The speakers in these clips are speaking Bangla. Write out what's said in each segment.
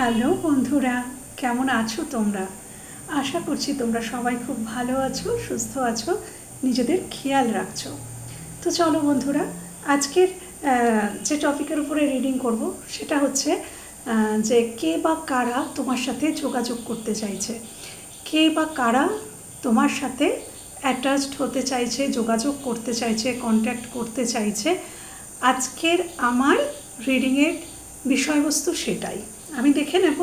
হ্যালো বন্ধুরা, কেমন আছো তোমরা? আশা করছি তোমরা সবাই খুব ভালো আছো, সুস্থ আছো, নিজেদের খেয়াল রাখছো। তো চলো বন্ধুরা, আজকের যে টপিকের উপরে রিডিং করব সেটা হচ্ছে যে কে বা কারা তোমার সাথে যোগাযোগ করতে চাইছে, কে বা কারা তোমার সাথে অ্যাটাচড হতে চাইছে, যোগাযোগ করতে চাইছে, কন্ট্যাক্ট করতে চাইছে। আজকের আমার রিডিংয়ের বিষয়বস্তু সেটাই। আমি দেখে নেব,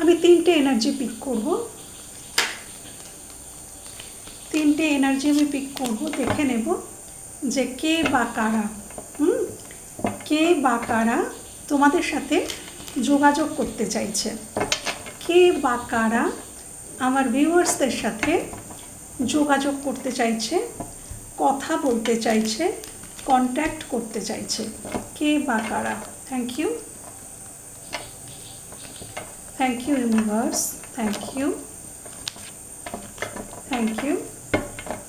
আমি তিনটে এনার্জি পিক করব, তিনটে এনার্জি আমি পিক করব, দেখে নেব যে কে বা কারা কে বা কারা তোমাদের সাথে যোগাযোগ করতে চাইছে, কে বা কারা আমার ভিউয়ার্সদের সাথে যোগাযোগ করতে চাইছে, কথা বলতে চাইছে, কন্ট্যাক্ট করতে চাইছে, কে বা কারা। Thank you, thank you universe, thank you, thank you.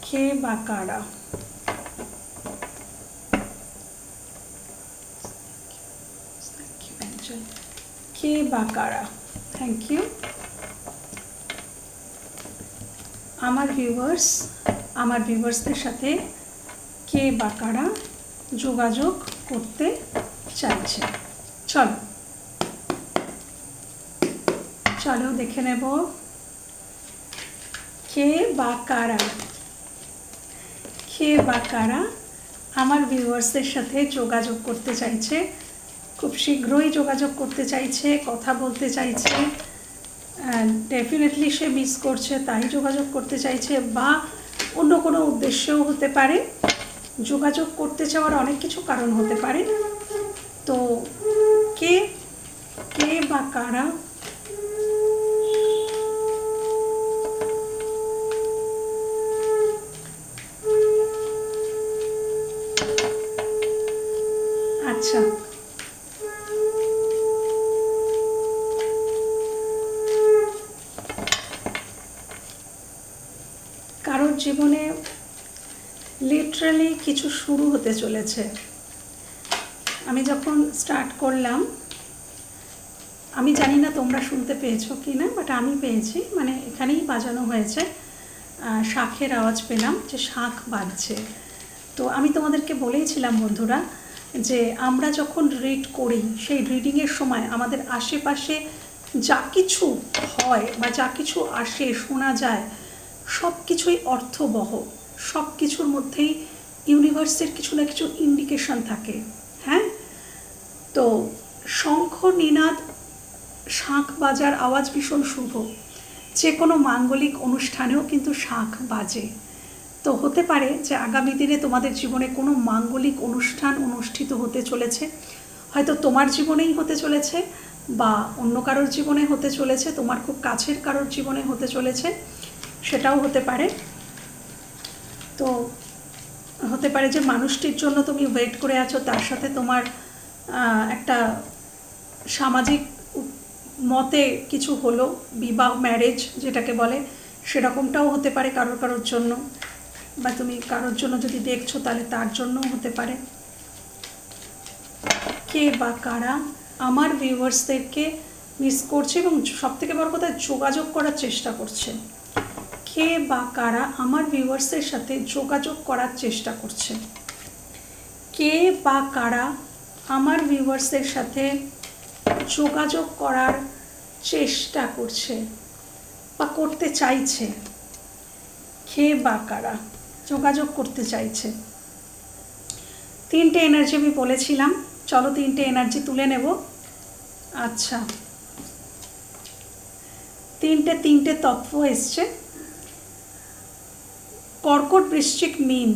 কে বা কারা, কে বা কারা, থ্যাংক ইউ। আমার ভিউয়ার্সদের সাথে কে বা কারা যোগাযোগ করতে চাইছে। চলো চলো দেখে নেব কে বা কারা, কে বা কারা আমার ভিউয়ার্সদের সাথে যোগাযোগ করতে চাইছে, খুব শীঘ্রই যোগাযোগ করতে চাইছে, কথা বলতে চাইছে। ডেফিনেটলি সে মিস করছে তাই যোগাযোগ করতে চাইছে, বা অন্য কোনো উদ্দেশ্যও হতে পারে। যোগাযোগ করতে চাওয়ার অনেক কিছু কারণ হতে পারে। তো কে বা কারা আচ্ছা, কারোর জীবনে লিটারালি কিছু শুরু হতে চলেছে। আমি যখন স্টার্ট করলাম, আমি জানি না তোমরা শুনতে পেয়েছো কি না, বাট আমি পেয়েছি, মানে এখানেই বাজানো হয়েছে, শাঁখের আওয়াজ পেলাম যে শাঁখ বাজছে। তো আমি তোমাদেরকে বলেইছিলাম বন্ধুরা যে আমরা যখন রিড করি, সেই রিডিংয়ের সময় আমাদের আশেপাশে যা কিছু হয় বা যা কিছু আসে, শোনা যায়, সব কিছুই অর্থবহ, সব কিছুর মধ্যেই ইউনিভার্সের কিছু না কিছু ইন্ডিকেশন থাকে। হ্যাঁ, তো শঙ্খ নিনাদ, শাঁখ বাজার আওয়াজ ভীষণ শুভ। যে কোনো মাঙ্গলিক অনুষ্ঠানেও কিন্তু শাঁখ বাজে। তো হতে পারে যে আগামী দিনে তোমাদের জীবনে কোনো মাঙ্গলিক অনুষ্ঠান অনুষ্ঠিত হতে চলেছে, হয়তো তোমার জীবনেই হতে চলেছে, বা অন্য কারোর জীবনে হতে চলেছে, তোমার খুব কাছের কারোর জীবনে হতে চলেছে, সেটাও হতে পারে। তো হতে পারে যে মানুষটির জন্য তুমি ওয়েট করে আছো, তার সাথে তোমার একটা সামাজিক মতে কিছু হলো, বিবাহ, ম্যারেজ যেটাকে বলে, সেরকমটাও হতে পারে কারোর জন্য, বা তুমি কারোর জন্য যদি দেখছো তাহলে তার জন্যও হতে পারে। কে বা কারা আমার ভিউয়ার্সদেরকে মিস করছে এবং সবথেকে বড় কথা যোগাযোগ করার চেষ্টা করছে। কে বা কারা আমার ভিউয়ার্সের সাথে যোগাযোগ করার চেষ্টা করছে, কে বা কারা আমার ভিউয়ার্সের সাথে যোগাযোগ করার চেষ্টা করছে বা করতে চাইছে, কে বা কারা যোগাযোগ করতে চাইছে। তিনটে এনার্জি আমি বলেছিলাম, চলো তিনটে এনার্জি তুলে নেব। আচ্ছা, তিনটে তত্ত্ব এসছে, কর্কট, বৃশ্চিক, মীন।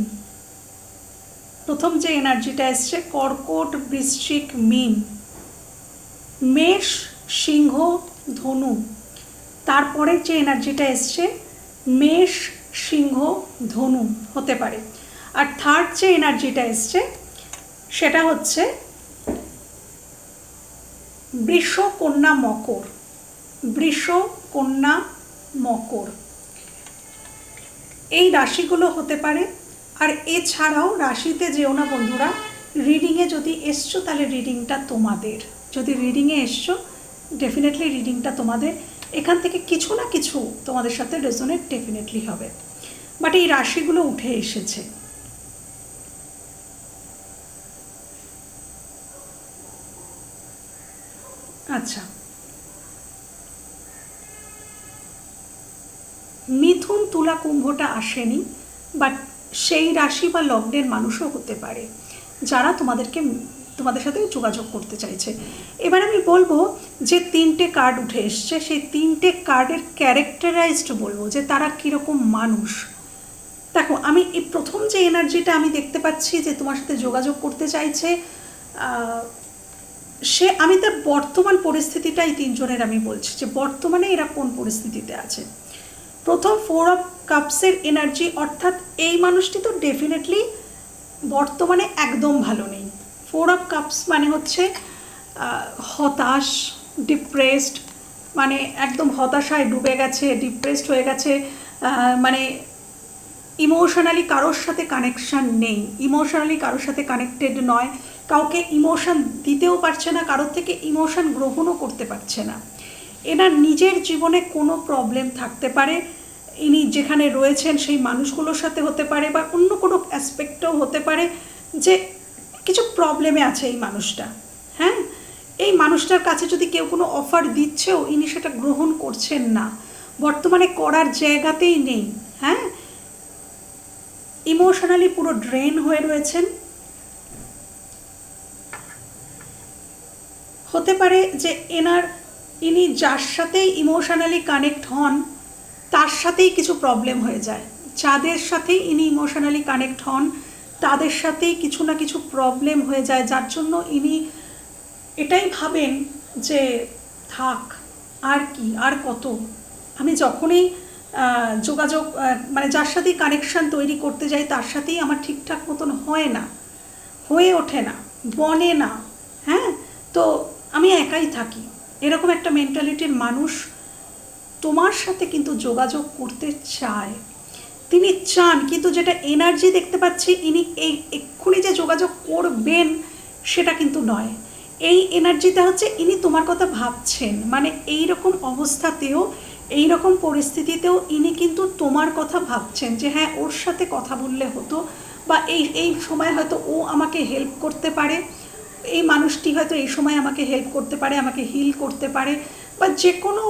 প্রথম যে এনার্জিটা এসছে কর্কট, বৃশ্চিক, মীন, মেষ, সিংহ, ধনু। তারপরে যে এনার্জিটা এসছে মেষ, সিংহ, ধনু হতে পারে। আর থার্ড যে এনার্জিটা এসছে সেটা হচ্ছে বৃষ, কন্যা, মকর। বৃষ, কন্যা, মকর, এই রাশিগুলো হতে পারে। আর এছাড়াও রাশিতে যেও না বন্ধুরা, রিডিংয়ে যদি এসছো তাহলে রিডিংটা তোমাদের, যদি রিডিংয়ে এসছো ডেফিনেটলি রিডিংটা তোমাদের এখান থেকে কিছু না কিছু তোমাদের সাথে রেজোনেট ডেফিনেটলি হবে। বাট এই রাশিগুলো উঠে এসেছে। আচ্ছা, মিথুন তুলা কুম্ভটা আসেনি, বাট সেই রাশি বা লগ্নের মানুষও হতে পারে যারা তোমাদের সাথে যোগাযোগ করতে চাইছে। এবার আমি বলবো যে 3টে কার্ড উঠে এসছে, সেই 3টে কার্ডের ক্যারেক্টারাইজড বলবো যে তারা কীরকম মানুষ। দেখো, আমি এই প্রথম যে এনার্জিটা আমি দেখতে পাচ্ছি যে তোমার সাথে যোগাযোগ করতে চাইছে, আমি তার বর্তমান পরিস্থিতিটাই 3জনের আমি বলছি যে বর্তমানে এরা কোন পরিস্থিতিতে আছে। প্রথম 4 অফ কাপসের এনার্জি, অর্থাৎ এই মানুষটি তো ডেফিনেটলি বর্তমানে একদম ভালো নেই। 4 অফ কাপস মানে হচ্ছে হতাশ, ডিপ্রেসড, মানে একদম হতাশায় ডুবে গেছে, ডিপ্রেসড হয়ে গেছে, মানে ইমোশনালি কারোর সাথে কানেকশান নেই, ইমোশনালি কারোর সাথে কানেক্টেড নয়, কাউকে ইমোশন দিতেও পারছে না, কারোর থেকে ইমোশন গ্রহণও করতে পারছে না। এনার নিজের জীবনে কোনো প্রবলেম থাকতে পারে, ইনি যেখানে রয়েছেন সেই মানুষগুলোর সাথে হতে পারে, বা অন্য কোনো অ্যাসপেক্টও হতে পারে যে কিছু প্রবলেমে আছে এই মানুষটা। হ্যাঁ, এই মানুষটার কাছে যদি কেউ কোনো অফার দিচ্ছেও ইনি সেটা গ্রহণ করছেন না, বর্তমানে করার জায়গাতেই নেই। হ্যাঁ, ইমোশনালি পুরো ড্রেন হয়ে রয়েছেন। হতে পারে যে ইনি যার সাথেই ইমোশনালি কানেক্ট হন তার সাথেই কিছু প্রবলেম হয়ে যায়, যাদের সাথেই ইনি ইমোশনালি কানেক্ট হন তাদের সাথেই কিছু না কিছু প্রবলেম হয়ে যায়, যার জন্য ইনি এটাই ভাবেন যে থাক, আর কি, আর কত, আমি যখনই যোগাযোগ মানে যার সাথেই কানেকশান তৈরি করতে যাই তার সাথেই আমার ঠিকঠাক মতন হয় না, হয়ে ওঠে না, বনে না। হ্যাঁ, তো আমি একাই থাকি, এরকম একটা মেন্টালিটির মানুষ তোমার সাথে কিন্তু যোগাযোগ করতে চায়, তিনি চান, কিন্তু যেটা এনার্জি দেখতে পাচ্ছি ইনি এই এক্ষুনি যে যোগাযোগ করবেন সেটা কিন্তু নয়। এই এনার্জিটা হচ্ছে ইনি তোমার কথা ভাবছেন, মানে এই রকম অবস্থাতেও, এই রকম পরিস্থিতিতেও ইনি কিন্তু তোমার কথা ভাবছেন যে হ্যাঁ ওর সাথে কথা বললে হতো, বা এই সময় হয়তো ও আমাকে হেল্প করতে পারে, এই মানুষটি হয়তো এই সময় আমাকে হেল্প করতে পারে, আমাকে হিল করতে পারে, বা যে কোনো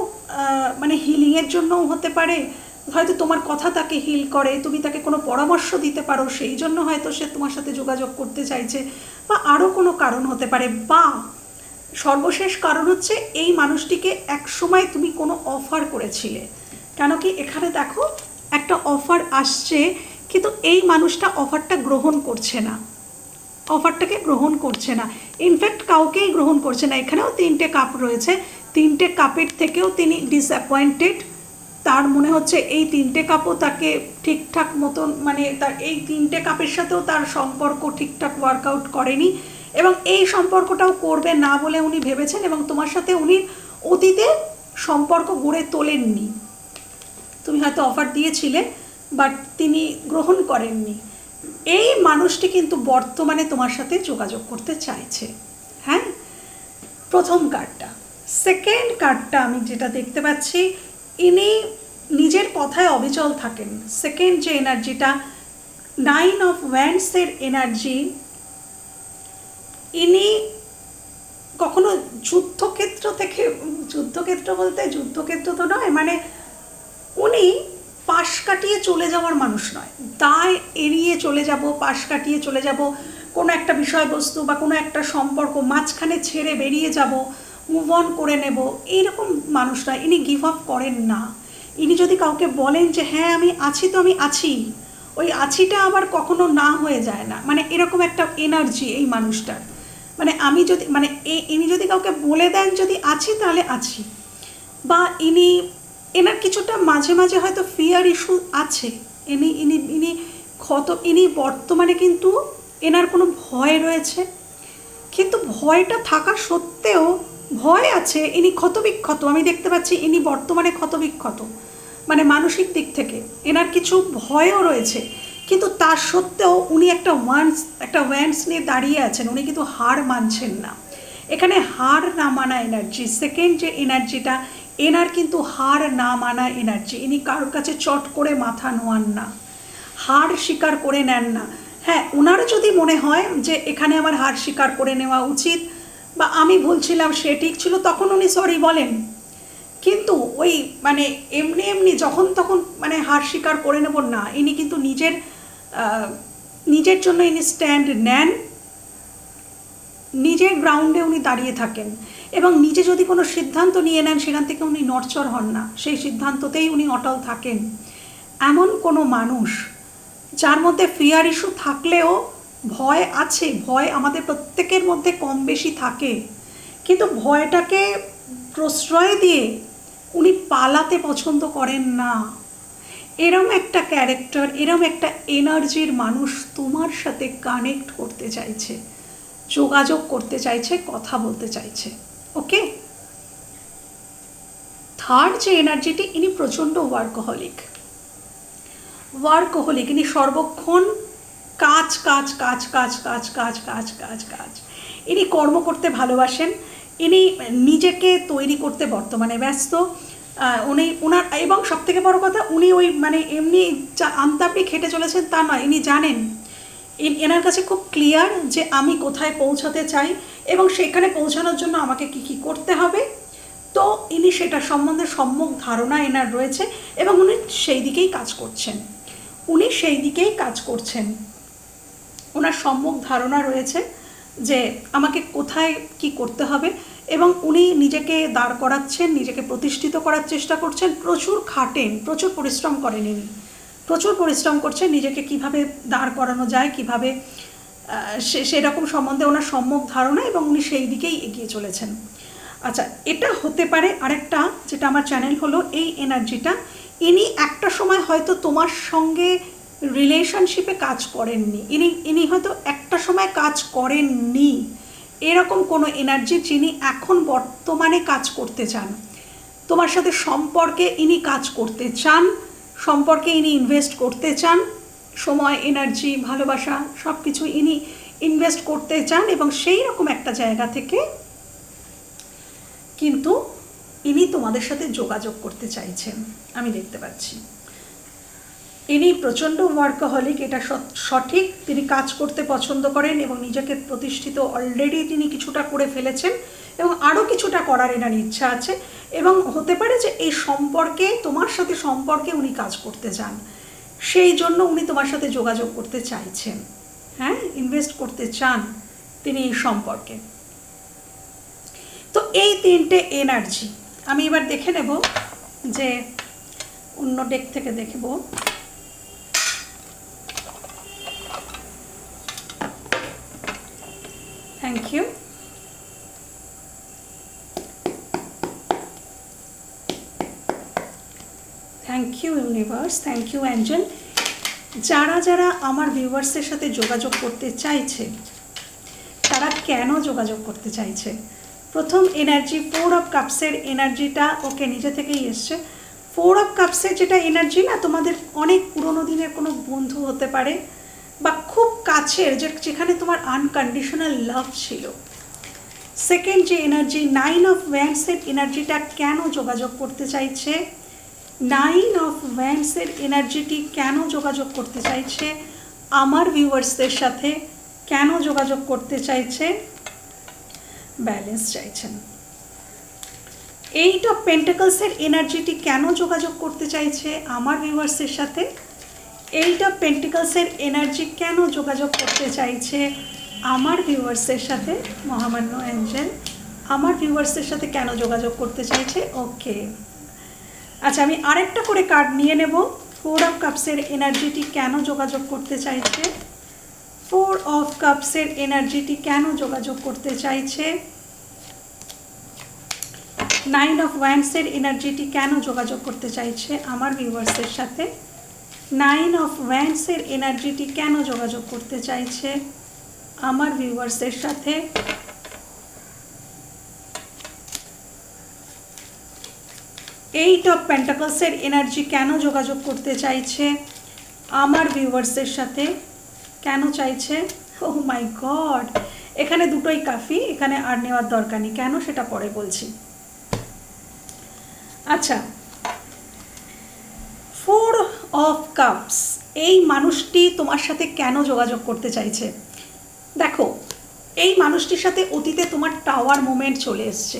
মানে হিলিংয়ের জন্যও হতে পারে, হয়তো তোমার কথা তাকে হিল করে, তুমি তাকে কোনো পরামর্শ দিতে পারো, সেই জন্য হয়তো সে তোমার সাথে যোগাযোগ করতে চাইছে, বা আরও কোনো কারণ হতে পারে। বা সর্বশেষ কারণ হচ্ছে এই মানুষটিকে একসময় তুমি কোনো অফার করেছিলে, কেন কি এখানে দেখো একটা অফার আসছে, কিন্তু এই মানুষটা অফারটা গ্রহণ করছে না, অফারটাকে গ্রহণ করছে না, ইনফ্যাক্ট কাউকেই গ্রহণ করছে না। এখানেও 3টে কাপ রয়েছে, 3টে কাপের থেকেও তিনি ডিসঅ্যাপয়েন্টেড, তার মনে হচ্ছে এই 3টে কাপও তাকে ঠিকঠাক মতন, মানে তার এই 3টে কাপের সাথেও তার সম্পর্ক ঠিকঠাক ওয়ার্কআউট করেনি, এবং এই সম্পর্কটাও করবে না বলে উনি ভেবেছেন, এবং তোমার সাথে উনি অতীতে সম্পর্ক গড়ে তোলেননি, তুমি হয়তো অফার দিয়েছিলে বাট তিনি গ্রহণ করেননি। এই মানুষটি কিন্তু বর্তমানে তোমার সাথে যোগাযোগ করতে চাইছে। হ্যাঁ, প্রথম কার্ডটা। সেকেন্ড কার্ডটা আমি যেটা দেখতে পাচ্ছি, ইনি নিজের কথায় অবিচল থাকেন। সেকেন্ড যে এনার্জিটা 9 অফ ওয়ান্ডসের এনার্জি, ইনি কখনো যুদ্ধক্ষেত্র থেকে, যুদ্ধক্ষেত্র বলতে যুদ্ধক্ষেত্র তো নয়, মানে উনি পাশ কাটিয়ে চলে যাওয়ার মানুষ নয়, দায় এড়িয়ে চলে যাব, পাশ কাটিয়ে চলে যাব, কোনো একটা বিষয়বস্তু বা কোনো একটা সম্পর্ক মাঝখানে ছেড়ে বেরিয়ে যাব, মুভ অন করে নেব, এইরকম মানুষ নয়। ইনি গিভ আপ করেন না। ইনি যদি কাউকে বলেন যে হ্যাঁ আমি আছি, তো আমি আছি, ওই আছিটা আবার কখনো না হয়ে যায় না, মানে এরকম একটা এনার্জি এই মানুষটার। মানে আমি যদি, মানে ইনি যদি কাউকে বলে দেন যদি আছি তাহলে আছি, বা এনার কিছুটা মাঝে মাঝে হয়তো ফিয়ার ইস্যু আছে, ইনি বর্তমানে কিন্তু এনার কোনো ভয় রয়েছে, কিন্তু ভয়টা থাকা সত্ত্বেও, ভয় আছে, ইনি ক্ষতবিক্ষত, আমি দেখতে পাচ্ছি ইনি বর্তমানে ক্ষতবিক্ষত, মানে মানসিক দিক থেকে এনার কিছু ভয়ও রয়েছে, কিন্তু তার সত্ত্বেও উনি একটা ওয়ান্ডস নিয়ে দাঁড়িয়ে আছেন, উনি কিন্তু হার মানছেন না। এখানে হার না মানা এনার্জি। সেকেন্ড যে এনার্জিটা, এনার কিন্তু হার না মানা এনার্জি। ইনি কারোর কাছে চট করে মাথা নোয়ান না, হার স্বীকার করে নেন না। হ্যাঁ, ওনার যদি মনে হয় যে এখানে আমার হার স্বীকার করে নেওয়া উচিত বা আমি ভুল ছিলাম সে ঠিক ছিল, তখন উনি সরি বলেন। কিন্তু ওই মানে এমনি এমনি যখন তখন মানে হার স্বীকার করে নেব না, ইনি কিন্তু নিজের জন্য ইনি স্ট্যান্ড নেন, নিজের গ্রাউন্ডে উনি দাঁড়িয়ে থাকেন এবং নিজে যদি কোনো সিদ্ধান্ত নিয়ে নেন সেখান থেকে উনি নড়চড় হন না, সেই সিদ্ধান্ততেই উনি অটল থাকেন। এমন কোনো মানুষ যার মধ্যে ফিয়ার ইস্যু থাকলেও ভয় আছে, ভয় আমাদের প্রত্যেকের মধ্যে কম বেশি থাকে, কিন্তু ভয়টাকে প্রশ্রয় দিয়ে উনি পালাতে পছন্দ করেন না। এরম একটা ক্যারেক্টার, এরম একটা এনার্জির মানুষ তোমার সাথে কানেক্ট করতে চাইছে, যোগাযোগ করতে চাইছে, কথা বলতে চাইছে। ওকে, থার্ড যে এনার্জিটি, ইনি প্রচণ্ড ওয়ার্কহলিক। ইনি সর্বক্ষণ কাজ কাজ কাজ কাজ কাজ কাজ কাজ কাজ কাজ। ইনি কর্ম করতে ভালোবাসেন, ইনি নিজেকে তৈরি করতে বর্তমানে ব্যস্ত। ওনার এবং সবথেকে বড় কথা, উনি ওই মানে এমনি আমতাপড়ি খেটে চলেছেন তা নয়, ইনি জানেন, এনার কাছে খুব ক্লিয়ার যে আমি কোথায় পৌঁছাতে চাই এবং সেখানে পৌঁছানোর জন্য আমাকে কি কি করতে হবে। তো ইনি সেটা সম্বন্ধে সম্যক ধারণা এনার রয়েছে এবং উনি সেই দিকেই কাজ করছেন। ওনার সম্যক ধারণা রয়েছে যে আমাকে কোথায় কি করতে হবে এবং উনি নিজেকে দাঁড় করাচ্ছেন, নিজেকে প্রতিষ্ঠিত করার চেষ্টা করছেন, প্রচুর খাটেন, প্রচুর পরিশ্রম করেন, ইনি প্রচুর পরিশ্রম করছেন নিজেকে কিভাবে দাঁড় করানো যায়, কিভাবে সেরকম সম্বন্ধে ওনার সম্যক ধারণা এবং উনি সেই দিকেই এগিয়ে চলেছেন। আচ্ছা, এটা হতে পারে আরেকটা যেটা আমার চ্যানেল হলো এই এনার্জিটা, ইনি একটা সময় হয়তো তোমার সঙ্গে রিলেশনশিপে কাজ করেননি, ইনি হয়তো একটা সময় কাজ করেননি, এরকম কোনো এনার্জি যিনি এখন বর্তমানে কাজ করতে চান। তোমার সাথে সম্পর্কে ইনি কাজ করতে চান, সম্পর্কে ইনি ইনভেস্ট করতে চান, সময়, এনার্জি, ভালোবাসা সব কিছু ইনি ইনভেস্ট করতে চান এবং সেই রকম একটা জায়গা থেকে কিন্তু ইনি তোমাদের সাথে যোগাযোগ করতে চাইছেন, আমি দেখতে পাচ্ছি। ইনি প্রচণ্ড ওয়ার্কহলিক, এটা সঠিক। তিনি কাজ করতে পছন্দ করেন এবং নিজেকে প্রতিষ্ঠিত অলরেডি তিনি কিছুটা করে ফেলেছেন এবং আরও কিছুটা করার এনার ইচ্ছা আছে এবং হতে পারে যে এই সম্পর্কে, তোমার সাথে সম্পর্কে উনি কাজ করতে চান, সেই জন্য উনি তোমার সাথে যোগাযোগ করতে চাইছেন। হ্যাঁ, ইনভেস্ট করতে চান তিনি এই সম্পর্কে। তো এই তিনটে এনার্জি আমি এবার দেখে নেব, যে অন্য ডেক থেকে দেখব। Thank you. Thank you universe, thank you angel. যারা যারা আমার ভিউয়ার্সের সাথে যোগাযোগ করতে চাইছে তারা কেন যোগাযোগ করতে চাইছে? প্রথম এনার্জি 4 অফ কাপসের এনার্জিটা ওকে নিজে থেকেই এসছে। 4 অফ কাপসের যেটা এনার্জি না, তোমাদের অনেক পুরনো দিনের কোনো বন্ধু হতে পারে বা খুব কাছের, যেখানে তোমার আনকন্ডিশনাল লাভ ছিল। সেকেন্ড যে এনার্জি 9 অফ ওয়ান্ডসের এনার্জিটা কেন যোগাযোগ করতে চাইছে? 9 অফ ওয়ান্ডসের এনার্জিটি কেন যোগাযোগ করতে চাইছে আমার ভিউয়ার্সদের সাথে? কেন যোগাযোগ করতে চাইছে? ব্যালেন্স চাইছেন। 8 অফ পেন্টাকলসের এনার্জিটি কেন যোগাযোগ করতে চাইছে আমার ভিউয়ার্সের সাথে? 8 অফ পেন্টাকলসের এনার্জি কেন যোগাযোগ করতে চাইছে আমার ভিউয়ার্সের সাথে? মহামান্য অ্যাঞ্জেল, আমার ভিউয়ার্সের সাথে কেন যোগাযোগ করতে চাইছে? ওকে, আচ্ছা, আমি আরেকটা করে কার্ড নিয়ে নেব। 4 অফ কাপসের এনার্জিটি কেন যোগাযোগ করতে চাইছে? 4 অফ কাপসের এনার্জিটি কেন যোগাযোগ করতে চাইছে? 9 অফ ওয়ান্ডসের এনার্জিটি কেন যোগাযোগ করতে চাইছে আমার ভিউয়ার্সের সাথে? 9 অফ ওয়ান্ডসের এনার্জিটি কেন যোগাযোগ করতে চাইছে আমার ভিউয়ার্সের সাথে? 8 অফ পেন্টাকলসের এনার্জি কেন যোগাযোগ করতে চাইছে আমার ভিউয়ার্সের সাথে? কেন চাইছে? ও মাই গড, এখানে দুটোই কাফি, এখানে আর নেওয়ার দরকার নেই। কেন সেটা পরে বলছি। আচ্ছা, 4 অফ কাপস, এই মানুষটি তোমার সাথে কেন যোগাযোগ করতে চাইছে? দেখো, এই মানুষটির সাথে অতীতে তোমার টাওয়ার মোমেন্ট চলে এসছে।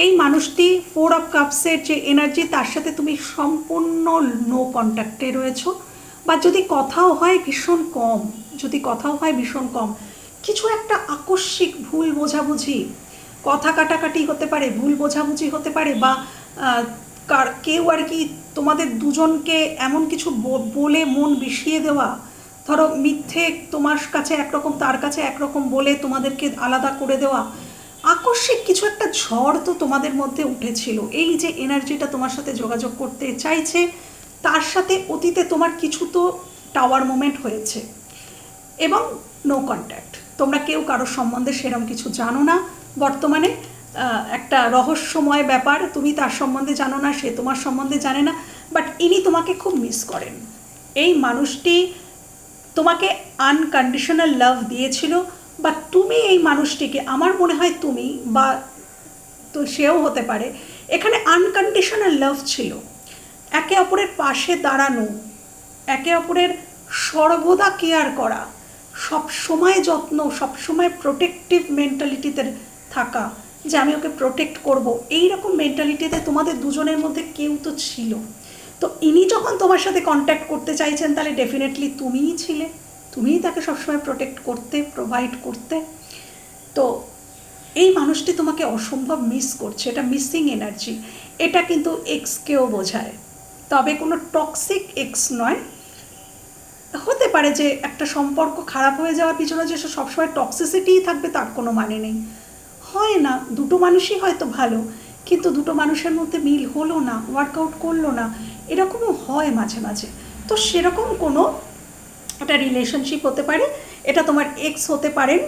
এই মানুষটি 4 অফ কাপসের যে এনার্জি, তার সাথে তুমি সম্পূর্ণ নো কন্ট্যাক্টে রয়েছো, বা যদি কথাও হয় ভীষণ কম, যদি কথাও হয় ভীষণ কম। কিছু একটা আকস্মিক ভুল বোঝাবুঝি, কথা কাটাকাটি হতে পারে, ভুল বোঝাবুঝি হতে পারে, বা কেউ আর কি তোমাদের দুজনকে এমন কিছু বলে মন বিষিয়ে দেওয়া, ধরো মিথ্যে তোমার কাছে একরকম তার কাছে একরকম বলে তোমাদেরকে আলাদা করে দেওয়া, আকস্মিক কিছু একটা ঝড় তো তোমাদের মধ্যে উঠেছিল। এই যে এনার্জিটা তোমার সাথে যোগাযোগ করতে চাইছে, তার সাথে অতীতে তোমার কিছু তো টাওয়ার মোমেন্ট হয়েছে, এবং নো কন্ট্যাক্ট। তোমরা কেউ কারোর সম্বন্ধে সেরকম কিছু জানো না বর্তমানে, একটা রহস্যময় ব্যাপার। তুমি তার সম্বন্ধে জানো না, সে তোমার সম্বন্ধে জানে না, বাট ইনি তোমাকে খুব মিস করেন। এই মানুষটি তোমাকে আনকন্ডিশনাল লাভ দিয়েছিল, বা তুমি এই মানুষটিকে, আমার মনে হয় তুমি, বা তো সেও হতে পারে, এখানে আনকন্ডিশনাল লাভ ছিল। একে অপরের পাশে দাঁড়ানো, একে অপরের সর্বদা কেয়ার করা, সব সময় যত্ন, সব সময় প্রোটেক্টিভ মেন্টালিটিতে থাকা, যে আমি ওকে প্রোটেক্ট করব, এই রকম মেন্টালিটিতে তোমাদের দুজনের মধ্যে কেউ তো ছিল। তো ইনি যখন তোমার সাথে কন্ট্যাক্ট করতে চাইছেন, তাহলে ডেফিনেটলি তুমিই ছিলে, তুমিই তাকে সবসময় প্রোটেক্ট করতে, প্রোভাইড করতে। তো এই মানুষটি তোমাকে অসম্ভব মিস করছে, এটা মিসিং এনার্জি। এটা কিন্তু এক্সকেও বোঝায়, তবে কোনো টক্সিক এক্স নয়। হতে পারে যে একটা সম্পর্ক খারাপ হয়ে যাওয়ার পিছনে যে সবসময় টক্সিসিটিই থাকবে তার কোনো মানে নেই। হয় না, দুটো মানুষই হয়তো ভালো, কিন্তু দুটো মানুষের মধ্যে মিল হলো না, ওয়ার্কআউট করলো না, এরকমও হয় মাঝে মাঝে। তো সেরকম কোনো একটা রিলেশনশিপ হতে পারে, এটা তোমার এক্স হতে পারেন,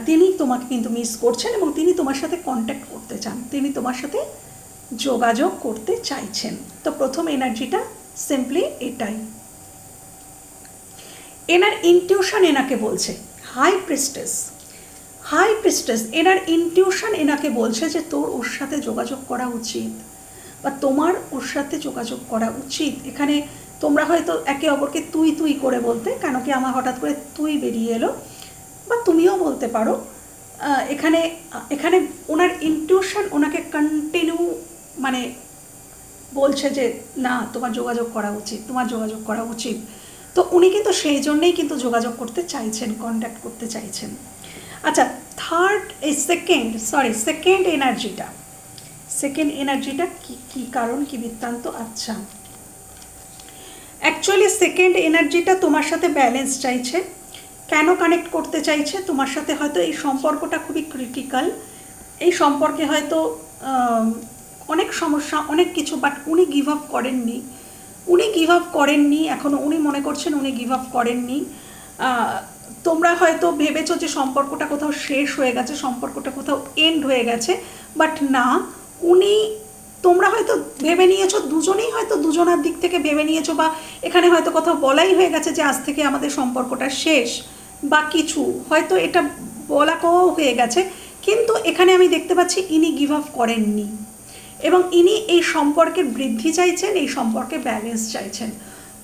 তিনি তোমাকে কিন্তু মিস করছেন এবং তিনি তোমার সাথে কন্ট্যাক্ট করতে চান, তিনি তোমার সাথে যোগাযোগ করতে চাইছেন। তো প্রথম এনার্জিটা সিম্পলি এটাই। এনার ইনটিউশন এনাকে বলছে, হাই প্রিস্টেস, হাই প্রিস্টেস, এনার ইনটিউশন এনাকে বলছে যে তোর ওর সাথে যোগাযোগ করা উচিত, বা তোমার ওর সাথে যোগাযোগ করা উচিত। এখানে তোমরা হয়তো একে অপরকে তুই তুই করে বলতে, কেন কি আমার হঠাৎ করে তুই বেরিয়ে এলো, বা তুমিও বলতে পারো। এখানে এখানে ওনার ইনটিউশন ওনাকে কন্টিনিউ মানে বলছে যে না, তোমার যোগাযোগ করা উচিত, তোমার যোগাযোগ করা উচিত। তো উনি কিন্তু সেই জন্যেই কিন্তু যোগাযোগ করতে চাইছেন, কন্ট্যাক্ট করতে চাইছেন। আচ্ছা, সেকেন্ড এনার্জিটা কি কারণ, কি বৃত্তান্ত? আচ্ছা, অ্যাকচুয়ালি সেকেন্ড এনার্জিটা তোমার সাথে ব্যালেন্স চাইছে। কেন কানেক্ট করতে চাইছে তোমার সাথে? হয়তো এই সম্পর্কটা খুবই ক্রিটিক্যাল, এই সম্পর্কে হয়তো অনেক সমস্যা, অনেক কিছু, বাট উনি গিভ আপ করেননি, এখনও উনি মনে করছেন উনি গিভ আপ করেননি। তোমরা হয়তো ভেবেছো যে সম্পর্কটা কোথাও শেষ হয়ে গেছে, সম্পর্কটা কোথাও এন্ড হয়ে গেছে, বাট না, তোমরা হয়তো ভেবে নিয়েছো, দুজনেই হয়তো দুজনের দিক থেকে ভেবে নিয়েছো, বা এখানে হয়তো কোথাও বলাই হয়ে গেছে যে আজ থেকে আমাদের সম্পর্কটা শেষ, বা কিছু হয়তো এটা বলা কও হয়ে গেছে, কিন্তু এখানে আমি দেখতে পাচ্ছি ইনি গিভ আপ করেননি, এবং ইনি এই সম্পর্কের বৃদ্ধি চাইছেন, এই সম্পর্কে ব্যালেন্স চাইছেন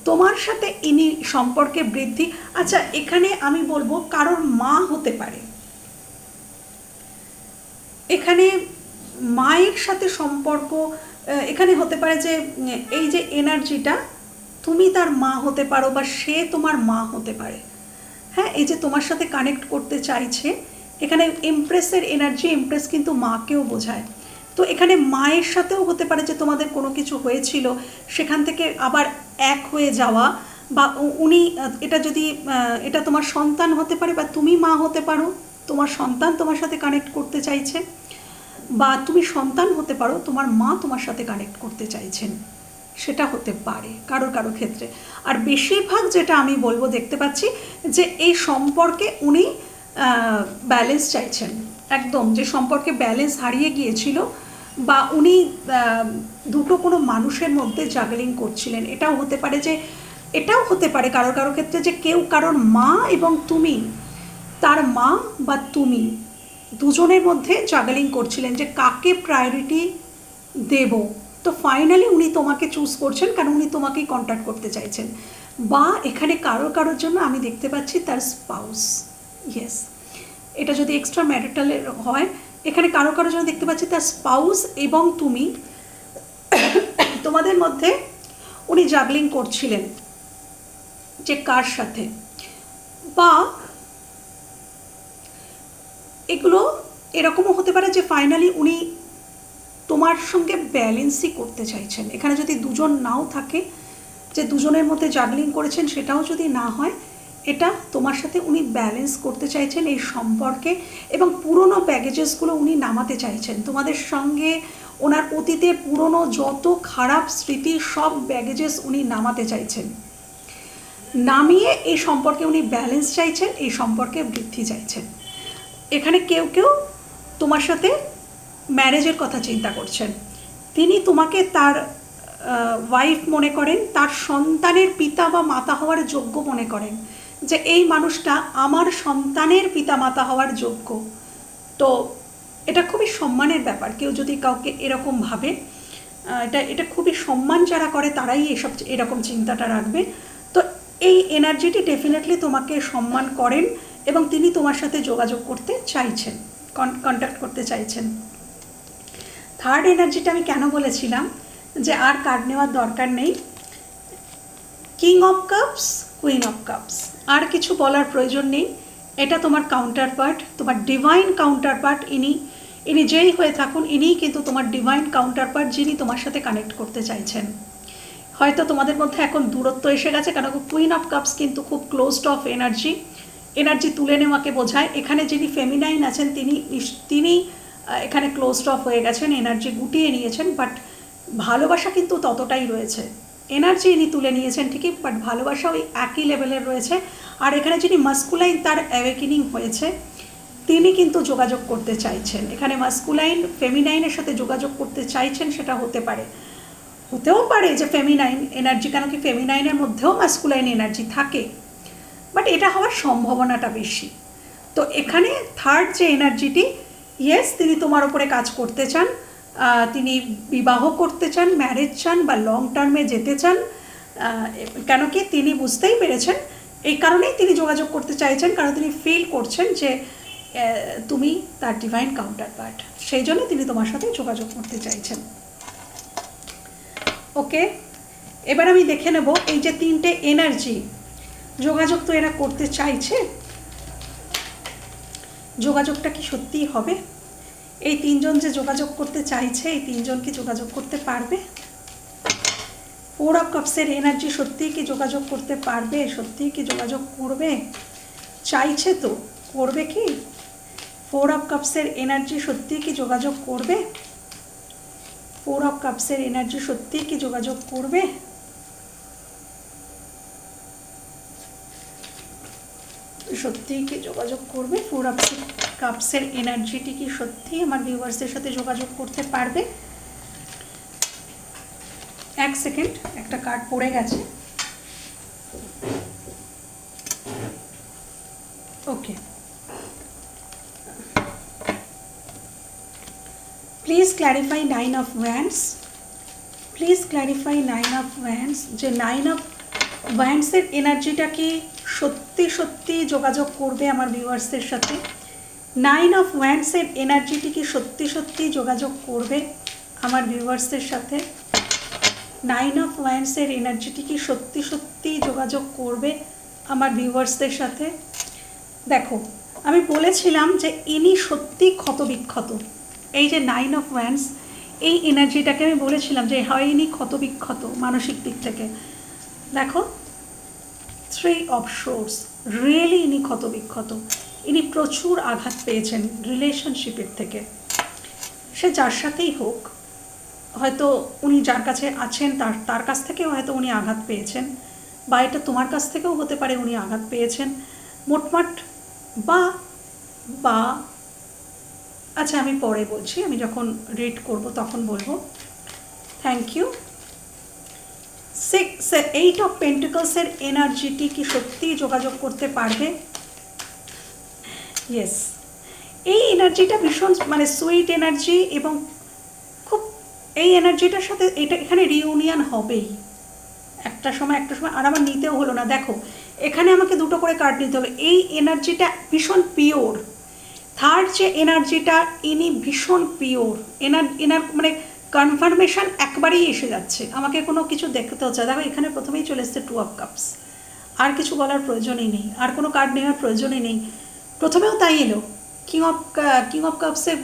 তোমার সাথে, ইনি সম্পর্কে বৃদ্ধি। আচ্ছা, এখানে আমি বলবো কারোর মা হতে পারে, এখানে মায়ের সাথে সম্পর্ক, এখানে হতে পারে যে এই যে এনার্জিটা, তুমি তার মা হতে পারো, বা সে তোমার মা হতে পারে। হ্যাঁ, এই যে তোমার সাথে কানেক্ট করতে চাইছে, এখানে এমপ্রেসের এনার্জি, এমপ্রেস কিন্তু মাকেও বোঝায়। তো এখানে মায়ের সাথেও হতে পারে যে তোমাদের কোনো কিছু হয়েছিল, সেখান থেকে আবার এক হয়ে যাওয়া, বা উনি এটা তোমার সন্তান হতে পারে, বা তুমি মা হতে পারো, তোমার সন্তান তোমার সাথে কানেক্ট করতে চাইছে, বা তুমি সন্তান হতে পারো, তোমার মা তোমার সাথে কানেক্ট করতে চাইছেন, সেটা হতে পারে কারোর ক্ষেত্রে। আর বেশিরভাগ যেটা আমি বলবো, দেখতে পাচ্ছি যে এই সম্পর্কে উনি ব্যালেন্স চাইছেন, একদম যে সম্পর্কে ব্যালেন্স হারিয়ে গিয়েছিল, বা উনি দুটো কোনো মানুষের মধ্যে জাগলিং করছিলেন। এটাও হতে পারে কারোর ক্ষেত্রে যে কেউ কারোর মা এবং তুমি তার মা বা তুমি দুজনের মধ্যে জাগলিং করছিলেন যে কাকে প্রায়োরিটি দেব। তো ফাইনালি উনি তোমাকে চুজ করছেন, কারণ উনি তোমাকেই কন্ট্যাক্ট করতে চাইছেন। বা এখানে কারোর জন্য আমি দেখতে পাচ্ছি তার স্পাউস। ইয়েস, এটা যদি এক্সট্রা ম্যারিটালের হয়, এখানে কারোর জন্য দেখতে পাচ্ছি তার স্পাউস এবং তুমি, তোমাদের মধ্যে উনি জাগলিং করছিলেন যে কার সাথে। বা এগুলো এরকমও হতে পারে যে ফাইনালি উনি তোমার সঙ্গে ব্যালেন্সই করতে চাইছেন। এখানে যদি দুজন নাও থাকে, যে দুজনের মধ্যে জাগলিং করেছেন সেটাও যদি না হয়, এটা তোমার সাথে উনি ব্যালেন্স করতে চাইছেন এই সম্পর্কে, এবং পুরনো ব্যাগেজেসগুলো উনি নামাতে চাইছেন তোমাদের সঙ্গে। ওনার অতীতের পুরনো যত খারাপ স্মৃতি, সব ব্যাগেজেস উনি নামাতে চাইছেন। নামিয়ে এই সম্পর্কে উনি ব্যালেন্স চাইছেন, এই সম্পর্কে বৃদ্ধি চাইছেন। এখানে কেউ কেউ তোমার সাথে ম্যারেজের কথা চিন্তা করছেন। তিনি তোমাকে তার ওয়াইফ মনে করেন, তার সন্তানের পিতা বা মাতা হওয়ার যোগ্য মনে করেন, যে এই মানুষটা আমার সন্তানের পিতা মাতা হওয়ার যোগ্য। তো এটা খুবই সম্মানের ব্যাপার। কেউ যদি কাউকে এরকম ভাবে, এটা খুবই সম্মান যারা করে তারাই এরকম চিন্তাটা রাখবে। তো এই এনার্জিটি ডেফিনেটলি তোমাকে সম্মান করেন এবং তিনি তোমার সাথে যোগাযোগ করতে চাইছেন, কন্ট্যাক্ট করতে চাইছেন। থার্ড এনার্জিটা আমি কেন বলেছিলাম যে আর কার্ড নেওয়ার দরকার নেই, king of cups, queen of cups, আর কিছু বলার প্রয়োজন নেই। এটা তোমার কাউন্টার পার্ট, তোমার ডিভাইন কাউন্টার পার্ট। ইনি যেই হয়ে থাকুন, ইনিই কিন্তু তোমার ডিভাইন কাউন্টার পার্ট, যিনি তোমার সাথে কানেক্ট করতে চাইছেন। হয়তো তোমাদের মধ্যে এখন দূরত্ব এসে গেছে, কারণ কুইন অফ কাপস কিন্তু খুব ক্লোজড অফ এনার্জি তুলে নেওয়াকে বোঝায়। এখানে যিনি ফেমিনাইন আছেন তিনি এখানে ক্লোজড অফ হয়ে গেছেন, এনার্জি গুটিয়ে নিয়েছেন, বাট ভালোবাসা কিন্তু ততটাই রয়েছে। এনার্জি ইনি তুলে নিয়েছেন ঠিকই, বাট ভালোবাসা ওই একই লেভেলের রয়েছে। আর এখানে যিনি মাস্কুলাইন, তার অ্যাওয়েকেনিং হয়েছে, তিনি কিন্তু যোগাযোগ করতে চাইছেন। এখানে মাস্কুলাইন ফেমিনাইনের সাথে যোগাযোগ করতে চাইছেন, সেটা হতেও পারে যে ফেমিনাইন এনার্জি, কেন কি ফেমিনাইনের মধ্যেও মাস্কুলাইন এনার্জি থাকে, বাট এটা হওয়ার সম্ভাবনাটা বেশি। তো এখানে থার্ড যে এনার্জিটি, ইয়েস, তিনি তোমার ওপরে কাজ করতে চান, তিনি বিবাহ করতে চান, ম্যারেজ চান বা লং টার্মে যেতে চান। কেন কি তিনি বুঝতেই পেরেছেন, এই কারণেই তিনি যোগাযোগ করতে চাইছেন, কারণ তিনি ফিল করছেন যে তুমি তার ডিভাইন কাউন্টার পার্ট, সেই জন্য তিনি তোমার সাথে যোগাযোগ করতে চাইছেন। ওকে, এবার আমি দেখে নেব এই যে তিনটে এনার্জি, যোগাযোগ তো এরা করতে চাইছে, যোগাযোগটা কি সত্যিই হবে? এই তিনজন যে যোগাযোগ করতে চাইছে, এই তিনজন কি যোগাযোগ করতে পারবে? ফোর অফ কাপসের এনার্জি সত্যিই কি যোগাযোগ করতে পারবে? সত্যিই কি যোগাযোগ করবে? চাইছে তো, করবে কি? ফোর অফ কাপসের এনার্জি সত্যিই কি যোগাযোগ করবে? ফোর অফ কাপসের এনার্জি সত্যিই কি যোগাযোগ করবে? সত্যিই কি যোগাযোগ করবে? ফোর অফ কাপসের এনার্জিটি কি সত্যি আমার ভিউয়ার্সদের সাথে যোগাযোগ করতে পারবে? এক সেকেন্ড, একটা কার্ড পড়ে গেছে। Okay, please clarify nine of wands. Please clarify nine of wands, যে নাইন অফ ওয়ান্ডসের এনার্জিটা কি সত্যি সত্যি যোগাযোগ করবে আমার ভিউয়ার্সদের সাথে? নাইন অফ ওয়ান্ডসের এনার্জিটি কি সত্যি সত্যি যোগাযোগ করবে আমার ভিউয়ার্সদের সাথে? নাইন অফ ওয়ান্ডসের এনার্জিটি কি সত্যি সত্যি যোগাযোগ করবে আমার ভিউয়ার্সদের সাথে? দেখো, আমি বলেছিলাম যে ইনি সত্যি ক্ষতবিক্ষত। এই যে নাইন অফ ওয়ান্ডস, এই এনার্জিটাকে আমি বলেছিলাম যে হয় ইনি ক্ষতবিক্ষত মানসিক দিক থেকে। দেখো, থ্রি অফ সোর্স, রিয়েলি ইনি ক্ষতবিক্ষত। ইনি প্রচুর আঘাত পেয়েছেন রিলেশনশিপের থেকে, সে যার সাথেই হোক। হয়তো উনি যার কাছে আছেন তার কাছ থেকেও হয়তো উনি আঘাত পেয়েছেন, বা এটা তোমার কাছ থেকেও হতে পারে উনি আঘাত পেয়েছেন। মোটমাট বা আচ্ছা, আমি পরে বলছি, আমি যখন রিড করব তখন বলবো। Thank you. এইট অফ পেন্টিকলসের এনার্জিটি কি সত্যিই যোগাযোগ করতে পারবে? ইয়েস, এই এনার্জিটা ভীষণ মানে সুইট এনার্জি, এবং খুব এই এনার্জিটার সাথে এটা এখানে রিউনিয়ন হবেই একটা সময় আর আমার নিতেও হলো না। দেখো এখানে আমাকে দুটো করে কার্ড নিতে হলো। এই এনার্জিটা ভীষণ পিওর। থার্ড যে এনার্জিটা, ইনি ভীষণ পিওর। এনার মানে কনফার্মেশন একবারেই এসে যাচ্ছে, আমাকে কোনো কিছু দেখতে হচ্ছে। দেখো এখানে প্রথমেই চলে এসছে 2 অফ কাপস, আর কিছু বলার প্রয়োজনই নেই, আর কোনো কার্ড নেওয়ার প্রয়োজনই নেই। প্রথমেও তাই এলো, কিং অফ কাপসের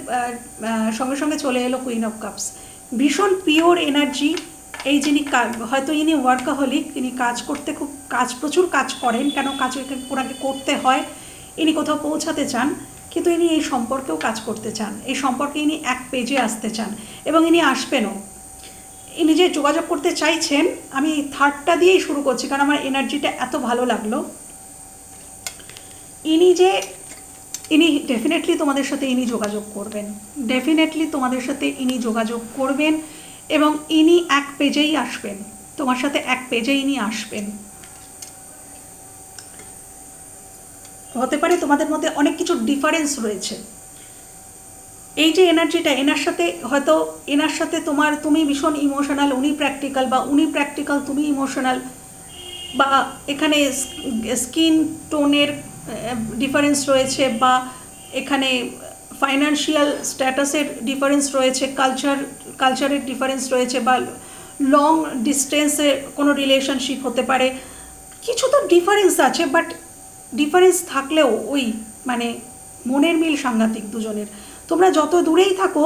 সঙ্গে সঙ্গে চলে এলো কুইন অফ কাপস। ভীষণ পিওর এনার্জি। এই যিনি হয়তো ইনি ওয়ার্কাহলিক, ইনি কাজ করতে প্রচুর কাজ করেন, কেন কাজ ওনাকে করতে হয়, ইনি কোথাও পৌঁছাতে চান, কিন্তু ইনি এই সম্পর্কেও কাজ করতে চান, এই সম্পর্কে ইনি এক পেজে আসতে চান, এবং ইনি আসবেনও। ইনি যে যোগাযোগ করতে চাইছেন, আমি থার্ডটা দিয়েই শুরু করছি কারণ আমার এনার্জিটা এত ভালো লাগলো। ইনি ডেফিনেটলি তোমাদের সাথে ইনি যোগাযোগ করবেন, ডেফিনেটলি তোমাদের সাথে ইনি যোগাযোগ করবেন, এবং ইনি এক পেজেই আসবেন, তোমার সাথে এক পেজে ইনি আসবেন। হতে পারে তোমাদের মধ্যে অনেক কিছু ডিফারেন্স রয়েছে। এই যে এনার্জিটা, এনার সাথে তুমি ভীষণ ইমোশনাল, উনি প্র্যাকটিক্যাল, বা উনি প্র্যাকটিক্যাল তুমি ইমোশনাল, বা এখানে স্কিন টোনের ডিফারেন্স রয়েছে, বা এখানে ফাইন্যান্সিয়াল স্ট্যাটাসের ডিফারেন্স রয়েছে, কালচারের ডিফারেন্স রয়েছে, বা লং ডিস্টেন্সে কোনো রিলেশনশিপ হতে পারে। কিছু তো ডিফারেন্স আছে, বাট ডিফারেন্স থাকলেও ওই মানে মনের মিল সাংঘাতিক দুজনের। তোমরা যত দূরেই থাকো,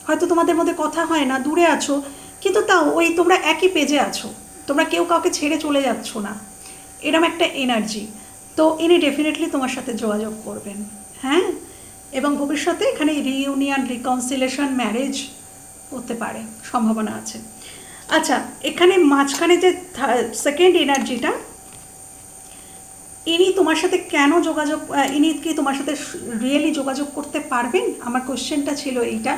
হয়তো তোমাদের মধ্যে কথা হয় না, দূরে আছো, কিন্তু তাও ওই তোমরা একই পেজে আছো, তোমরা কেউ কাউকে ছেড়ে চলে যাচ্ছ না, এরম একটা এনার্জি। তো ইনি ডেফিনেটলি তোমার সাথে যোগাযোগ করবেন, হ্যাঁ, এবং ভবিষ্যতে এখানে রিইউনিয়ন, রিকনসিলেশন, ম্যারেজ হতে পারে, সম্ভাবনা আছে। আচ্ছা, এখানে মাঝখানে যে সেকেন্ড এনার্জিটা, ইনি তোমার সাথে কেন যোগাযোগ, ইনি কি তোমার সাথে রিয়েলি যোগাযোগ করতে পারবেন? আমার কোশ্চেনটা ছিল এইটা।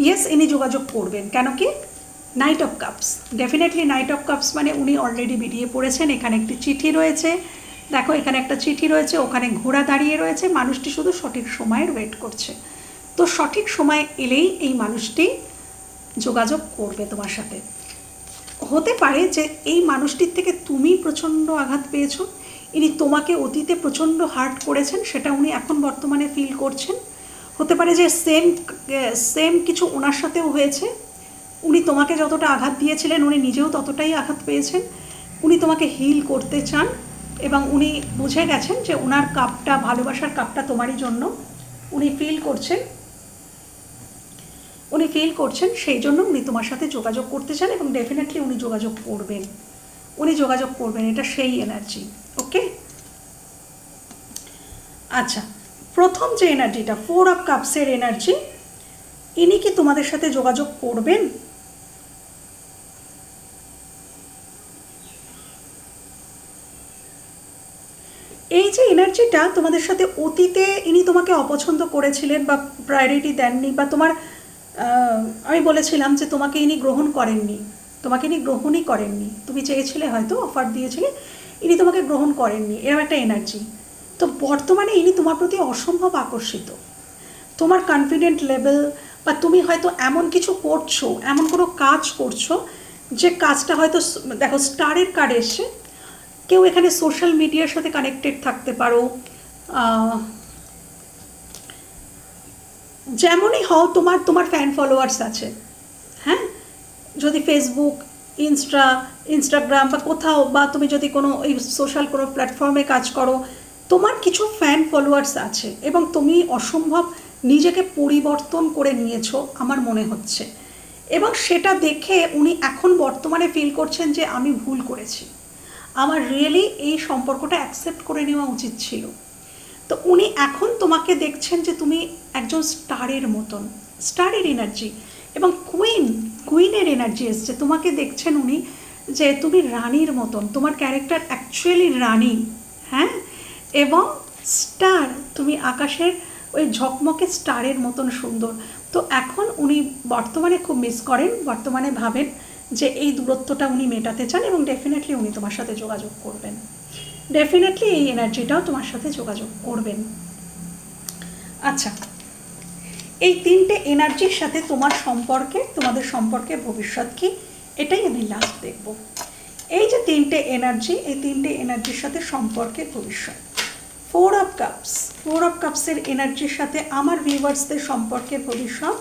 ইয়েস, ইনি যোগাযোগ করবেন। কেন কি? Night of cups, definitely night of cups মানে উনি অলরেডি বেরিয়ে পড়েছেন। এখানে একটি চিঠি রয়েছে, দেখো এখানে একটা চিঠি রয়েছে, ওখানে ঘোড়া দাঁড়িয়ে রয়েছে, মানুষটি শুধু সঠিক সময়ের ওয়েট করছে। তো সঠিক সময় এলেই এই মানুষটি যোগাযোগ করবে তোমার সাথে। হতে পারে যে এই মানুষটির থেকে তুমি প্রচণ্ড আঘাত পেয়েছো, ইনি তোমাকে অতীতে প্রচণ্ড হার্ট করেছেন, সেটা উনি এখন বর্তমানে ফিল করছেন। হতে পারে যে সেম কিছু ওনার সাথেও হয়েছে, উনি তোমাকে যতটা আঘাত দিয়েছিলেন উনি নিজেও ততটাই আঘাত পেয়েছেন। উনি তোমাকে হিল করতে চান, এবং উনি বুঝে গেছেন যে ওনার কাপটা, ভালোবাসার কাপটা তোমারই জন্য উনি ফিল করছেন, সেই জন্য উনি তোমার সাথে যোগাযোগ করতে চান, এবং ডেফিনেটলি উনি যোগাযোগ করবেন, এটা সেই এনার্জি। ওকে, আচ্ছা, প্রথম যে এনার্জিটা 4 অফ কাপসের এনার্জি, ইনি কি তোমাদের সাথে যোগাযোগ করবেন? এই যে এনার্জিটা তোমাদের সাথে, অতীতে ইনি তোমাকে অপছন্দ করেছিলেন বা প্রায়োরিটি দেননি, বা আমি বলেছিলাম যে তোমাকে ইনি গ্রহণই করেননি। তুমি চেয়েছিলে, হয়তো অফার দিয়েছিলে, ইনি তোমাকে গ্রহণ করেননি, এরকম একটা এনার্জি। তো বর্তমানে ইনি তোমার প্রতি অসম্ভব আকর্ষিত। তোমার কনফিডেন্ট লেভেল, বা তুমি হয়তো এমন কিছু করছো, এমন কোনো কাজ করছো যে কাজটা হয়তো, দেখো স্টারের কার্ড এসছে, কেউ এখানে সোশ্যাল মিডিয়ার সাথে কানেক্টেড থাকতে পারো, যেমনই হও, তোমার ফ্যান ফলোয়ার্স আছে, হ্যাঁ, যদি ফেসবুক, ইনস্টাগ্রাম বা কোথাও, বা তুমি যদি কোনো এই সোশ্যাল কোনো প্ল্যাটফর্মে কাজ করো, তোমার কিছু ফ্যান ফলোয়ার্স আছে, এবং তুমি অসম্ভব নিজেকে পরিবর্তন করে নিয়েছো আমার মনে হচ্ছে, এবং সেটা দেখে উনি এখন বর্তমানে ফিল করছেন যে আমি ভুল করেছি, আমার রিয়েলি এই সম্পর্কটা অ্যাকসেপ্ট করে নেওয়া উচিত ছিল। তো উনি এখন তোমাকে দেখছেন যে তুমি একজন স্টারের মতন, স্টারের এনার্জি, এবং কুইনের এনার্জি এসছে, তোমাকে দেখছেন উনি যে তুমি রানীর মতন, তোমার ক্যারেক্টার অ্যাকচুয়ালি রানী, হ্যাঁ, এবং স্টার, তুমি আকাশের ওই ঝকমকে স্টারের মতন সুন্দর। তো এখন উনি বর্তমানে খুব মিস করেন, বর্তমানে ভাবেন যে এই দূরত্বটা উনি মেটাতে চান, এবং ডেফিনেটলি উনি তোমার সাথে যোগাযোগ করবেন, ডেফিনেটলি এই এনার্জিটাও তোমার সাথে যোগাযোগ করবেন। আচ্ছা, এই তিনটে এনার্জির সাথে তোমার সম্পর্কে, তোমাদের সম্পর্কে ভবিষ্যৎ কি, এটাই আমি লাস্ট দেখব। এই যে তিনটে এনার্জি, এই তিনটে এনার্জির সাথে সম্পর্কে ভবিষ্যৎ। 4 অফ কাপস, 4 অফ কাপসের এনার্জির সাথে আমার ভিউয়ার্সদের সম্পর্কের ভবিষ্যৎ।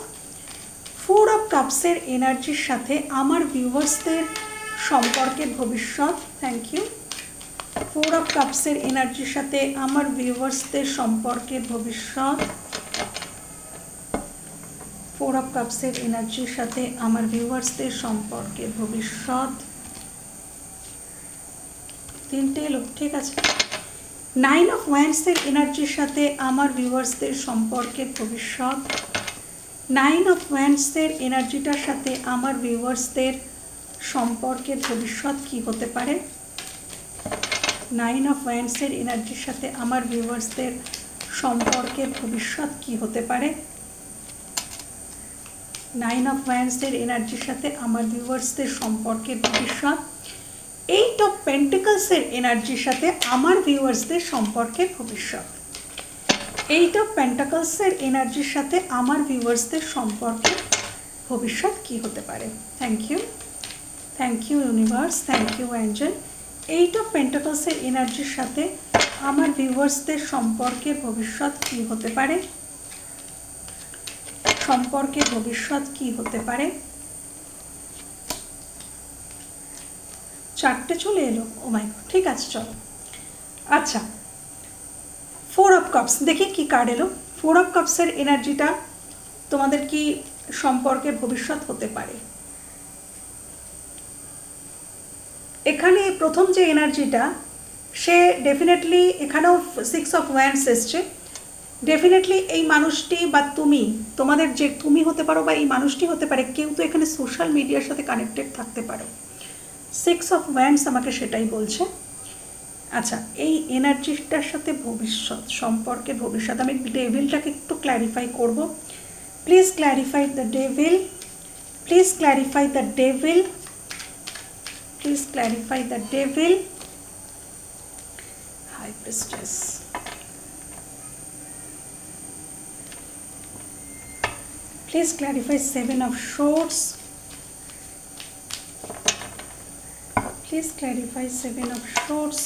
4 অফ কাপসের এনার্জির সাথে আমার ভিউয়ার্সদের সম্পর্কের ভবিষ্যৎ। Thank you. 4 অফ কাপসের এনার্জির সাথে আমার ভিউয়ার্সদের সম্পর্কের ভবিষ্যৎ। 4 অফ কাপসের এনার্জির সাথে আমার ভিউয়ার্সদের সম্পর্কের ভবিষ্যৎ। তিনটে এলো, ঠিক আছে। 9 অফ ওয়ান্ডসের এনার্জির সাথে আমার ভিউয়ার্সদের সম্পর্কের ভবিষ্যৎ। 9 অফ ওয়ান্ডসের এনার্জিটার সাথে আমার ভিউয়ার্সদের সম্পর্কের ভবিষ্যৎ কি হতে পারে? 9 অফ ওয়ান্ডসের এনার্জির সাথে আমার ভিউয়ার্সদের সম্পর্কের ভবিষ্যৎ কি হতে পারে? 9 অফ ওয়ান্ডসের এনার্জির সাথে আমার ভিউয়ার্সদের সম্পর্কের ভবিষ্যৎ। 8 অফ পেন্টিকলসের এনার্জির সাথে আমার ভিউয়ার্সদের সম্পর্কের ভবিষ্যৎ। 8 অফ পেন্টাকলসের এনার্জির সাথে আমার ভিউয়ার্সদের সম্পর্কের ভবিষ্যৎ কি হতে পারে? Thank you, thank you universe, thank you angel. 8 of পেন্টাকলসের এনার্জির সাথে আমার ভিউয়ার্সদের সম্পর্কের ভবিষ্যৎ কি হতে পারে? সম্পর্কের ভবিষ্যৎ কি হতে পারে? চারটে চলে এলো, ও মাই গড, ঠিক আছে চলো। আচ্ছা, 4 অফ কাপস, দেখি কি কার্ড এলো। 4 অফ কাপসের এনার্জিটা তোমাদের কি সম্পর্কের ভবিষ্যৎ হতে পারে? এখানে প্রথম যে এনার্জিটা, সে ডেফিনেটলি, এখানেও 6 অফ ওয়ান্ডস এসছে। ডেফিনেটলি এই মানুষটি বা তুমি, তোমাদের যে তুমি হতে পারো বা এই মানুষটি হতে পারে, কেউ তো এখানে সোশ্যাল মিডিয়ার সাথে কানেক্টেড থাকতে পারো। 6 অফ ওয়ান্ডস আমাকে সেটাই বলছে। আচ্ছা, এই এনার্জিটার সাথে ভবিষ্যৎ, সম্পর্কের ভবিষ্যৎ, আমি ডেভিলটাকে একটু ক্ল্যারিফাই করব। Please clarify the devil, please clarify the devil, please clarify the devil. High priestess, please clarify 7 of swords, please clarify 7 of swords,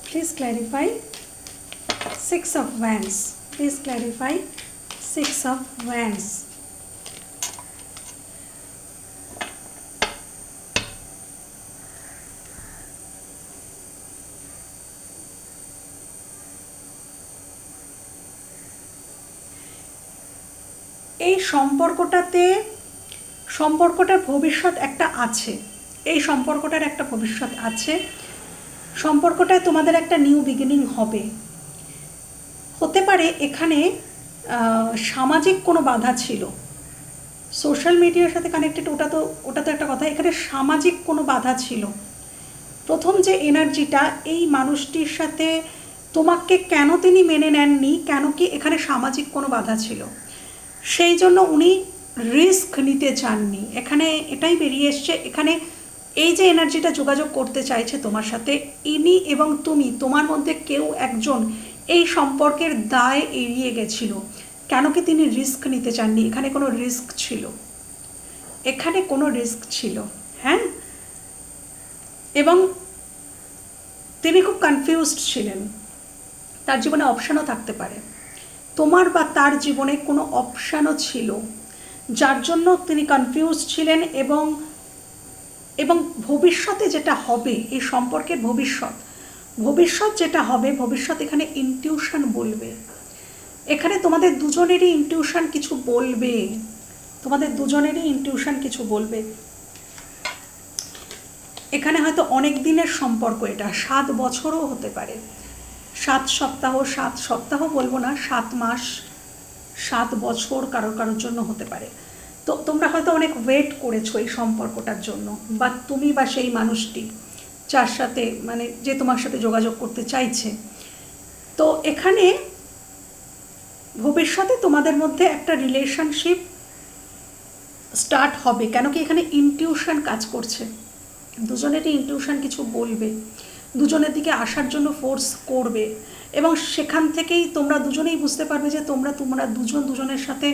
please clarify 6 of wands, please clarify 6 of wands. এই সম্পর্কটার ভবিষ্যৎ একটা আছে, এই সম্পর্কটার একটা ভবিষ্যৎ আছে। সম্পর্কটায় তোমাদের একটা নিউ বিগিনিং হবে, হতে পারে এখানে সামাজিক কোনো বাধা ছিল, সোশ্যাল মিডিয়ার সাথে কানেক্টেড, ওটা তো একটা কথা। এখানে সামাজিক কোনো বাধা ছিল। প্রথম যে এনার্জিটা, এই মানুষটির সাথে তোমাকে কেন তিনি মেনে নেননি, কেন কি এখানে সামাজিক কোনো বাধা ছিল, সেই জন্য উনি রিস্ক নিতে চাননি। এখানে এটাই বেরিয়ে এসছে। এখানে এই যে এনার্জিটা যোগাযোগ করতে চাইছে তোমার সাথে, ইনি এবং তুমি, তোমার মধ্যে কেউ একজন এই সম্পর্কের দায় এড়িয়ে গেছিল। কেন কি তিনি রিস্ক নিতে চাননি? এখানে কোনো রিস্ক ছিল, এখানে কোনো রিস্ক ছিল, হ্যাঁ। এবং তিনি খুব কনফিউজড ছিলেন, তার জীবনে অপশানও থাকতে পারে, তোমার বা তার জীবনে কোনো অপশানও ছিল, যার জন্য তিনি কনফিউজ ছিলেন। এবং ভবিষ্যতে যেটা হবে, এই সম্পর্কের ভবিষ্যৎ যেটা হবে, ভবিষ্যৎ এখানে ইনটিউশন বলবে। এখানে তোমাদের দুজনেরই ইনটিউশন কিছু বলবে, তোমাদের দুজনেরই ইনটিউশন কিছু বলবে। এখানে হয়তো অনেক দিনের সম্পর্ক, এটা 7 বছরও হতে পারে, 7 সপ্তাহ বলবো না, 7 মাস, 7 বছর কারোর জন্য হতে পারে। তো তোমরা হয়তো অনেক ওয়েট করেছো এই সম্পর্কটার জন্য, বা তুমি বা সেই মানুষটি যার সাথে, মানে যে তোমার সাথে যোগাযোগ করতে চাইছে। তো এখানে ভবিষ্যতে তোমাদের মধ্যে একটা রিলেশনশিপ স্টার্ট হবে। কেন কি এখানে ইনটিউশন কাজ করছে, দুজনেরই ইনটিউশন কিছু বলবে, দুজনের দিকে আসার জন্য ফোর্স করবে, এবং সেখান থেকেই তোমরা দুজনেই বুঝতে পারবে যে তোমরা দুজন দুজনের সাথে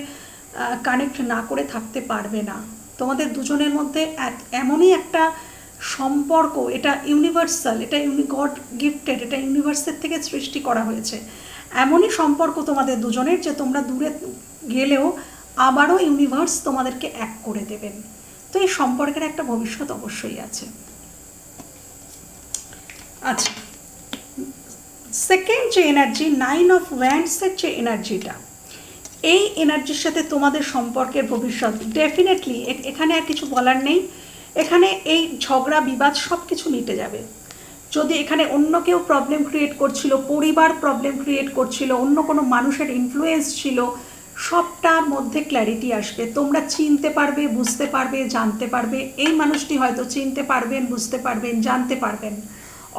কানেক্ট না করে থাকতে পারবে না। তোমাদের দুজনের মধ্যে এমনই একটা সম্পর্ক, এটা ইউনিভার্সাল, এটা গড গিফটেড, এটা ইউনিভার্সের থেকে সৃষ্টি করা হয়েছে। এমনই সম্পর্ক তোমাদের দুজনের যে তোমরা দূরে গেলেও আবারও ইউনিভার্স তোমাদেরকে এক করে দেবেন। তো এই সম্পর্কের একটা ভবিষ্যৎ অবশ্যই আছে। আচ্ছা, সেকেন্ড যে এনার্জি 9 অফ ওয়ান্ডসের যে এনার্জিটা, এই এনার্জির সাথে তোমাদের সম্পর্কের ভবিষ্যৎ ডেফিনেটলি, এখানে আর কিছু বলার নেই। এখানে এই ঝগড়া বিবাদ সব কিছু মিটে যাবে। যদি এখানে অন্য কেউ প্রবলেম ক্রিয়েট করছিল, পরিবার প্রবলেম ক্রিয়েট করছিল, অন্য কোনো মানুষের ইনফ্লুয়েন্স ছিল, সবটার মধ্যে ক্ল্যারিটি আসবে। তোমরা চিনতে পারবে, বুঝতে পারবে, জানতে পারবে। এই মানুষটি হয়তো চিনতে পারবেন, বুঝতে পারবেন, জানতে পারবেন।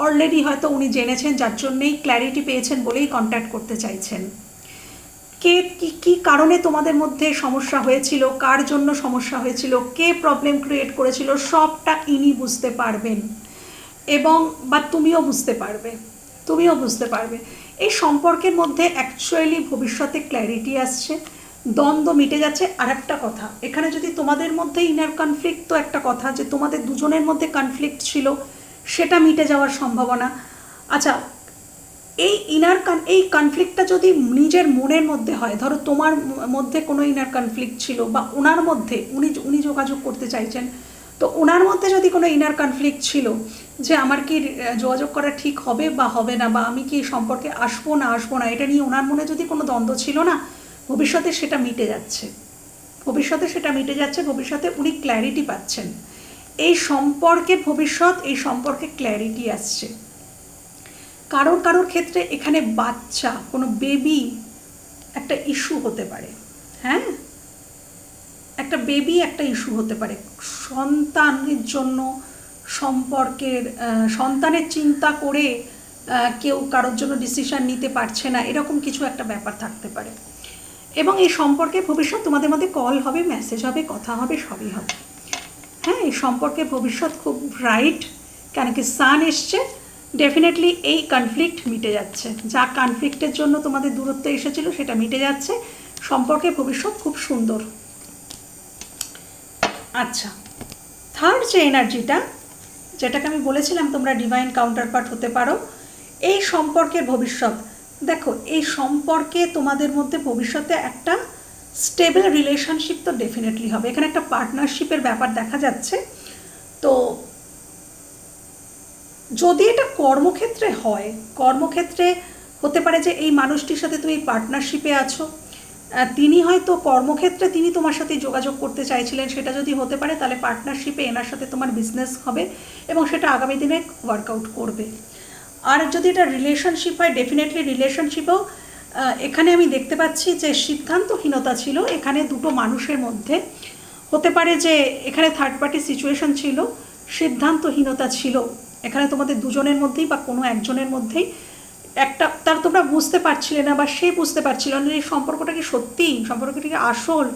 অলরেডি হয়তো উনি জেনেছেন, যার জন্যেই ক্ল্যারিটি পেয়েছেন বলেই কন্ট্যাক্ট করতে চাইছেন। কে কী কারণে তোমাদের মধ্যে সমস্যা হয়েছিল, কার জন্য সমস্যা হয়েছিল, কে প্রবলেম ক্রিয়েট করেছিল, সবটা ইনি বুঝতে পারবেন, এবং বা তুমিও বুঝতে পারবে। এই সম্পর্কের মধ্যে অ্যাকচুয়ালি ভবিষ্যতে ক্ল্যারিটি আসছে, দ্বন্দ্ব মিটে যাচ্ছে। আর একটা কথা, এখানে যদি তোমাদের মধ্যে ইনার কনফ্লিক্ট, তো একটা কথা যে তোমাদের দুজনের মধ্যে কনফ্লিক্ট ছিল, সেটা মিটে যাওয়ার সম্ভাবনা। আচ্ছা, এই কনফ্লিক্টটা যদি নিজের মনের মধ্যে হয়, ধরো তোমার মধ্যে কোনো ইনার কনফ্লিক্ট ছিল, বা ওনার মধ্যে উনি যোগাযোগ করতে চাইছেন, তো ওনার মধ্যে যদি কোনো ইনার কনফ্লিক্ট ছিল যে আমার কি যোগাযোগ করা ঠিক হবে বা হবে না, বা আমি কি সম্পর্কে আসবো না, এটা নিয়ে ওনার মনে যদি কোনো দ্বন্দ্ব ছিল না, ভবিষ্যতে সেটা মিটে যাচ্ছে। ভবিষ্যতে উনি ক্ল্যারিটি পাচ্ছেন। এই সম্পর্কের ভবিষ্যৎ, এই সম্পর্কে ক্ল্যারিটি আসছে। কারোর ক্ষেত্রে এখানে বাচ্চা, কোনো বেবি একটা ইস্যু হতে পারে। হ্যাঁ, একটা বেবি একটা ইস্যু হতে পারে। সন্তানের জন্য সম্পর্কের, সন্তানের চিন্তা করে কেউ কারোর জন্য ডিসিশন নিতে পারছে না, এরকম কিছু একটা ব্যাপার থাকতে পারে। এবং এই সম্পর্কে ভবিষ্যৎ তোমাদের মধ্যে কল হবে, মেসেজ হবে, কথা হবে, সবই হবে। হ্যাঁ, এই সম্পর্কে ভবিষ্যৎ খুব ব্রাইট, কেন কি সান এসছে। ডেফিনেটলি এই কনফ্লিক্ট মিটে যাচ্ছে, যা কনফ্লিক্টের জন্য তোমাদের দূরত্ব এসেছিল সেটা মিটে যাচ্ছে। সম্পর্কে ভবিষ্যৎ খুব সুন্দর। আচ্ছা, থার্ড যে এনার্জিটা, যেটাকে আমি বলেছিলাম তোমরা ডিভাইন কাউন্টারপার্ট হতে পারো, এই সম্পর্কের ভবিষ্যৎ। দেখো, এই সম্পর্কে তোমাদের মধ্যে ভবিষ্যতে একটা স্টেবল রিলেশনশিপ তো ডেফিনেটলি হবে। এখানে একটা পার্টনারশিপের ব্যাপার দেখা যাচ্ছে। তো যদি এটা কর্মক্ষেত্রে হয়, কর্মক্ষেত্রে হতে পারে যে এই মানুষটির সাথে তুমি পার্টনারশিপে আছো, তিনি হয়তো কর্মক্ষেত্রে তিনি তোমার সাথে যোগাযোগ করতে চাইছিলেন, সেটা যদি হতে পারে তাহলে পার্টনারশিপে এনার সাথে তোমার বিজনেস হবে এবং সেটা আগামী দিনে ওয়ার্কআউট করবে। আর যদি এটা রিলেশনশিপ হয়, ডেফিনেটলি রিলেশনশিপেও এখানে আমি দেখতে পাচ্ছি যে সিদ্ধান্তহীনতা ছিল এখানে দুটো মানুষের মধ্যে। হতে পারে যে এখানে থার্ড পার্টি সিচুয়েশন ছিল, সিদ্ধান্তহীনতা ছিল এখানে তোমাদের দুজনের মধ্যেই বা কোনো একজনের মধ্যেই। একটা তার তোমরা বুঝতে পারছিলে না, বা সে বুঝতে পারছিল না এই সম্পর্কটা কি সত্যি, সম্পর্কটা কি আসল,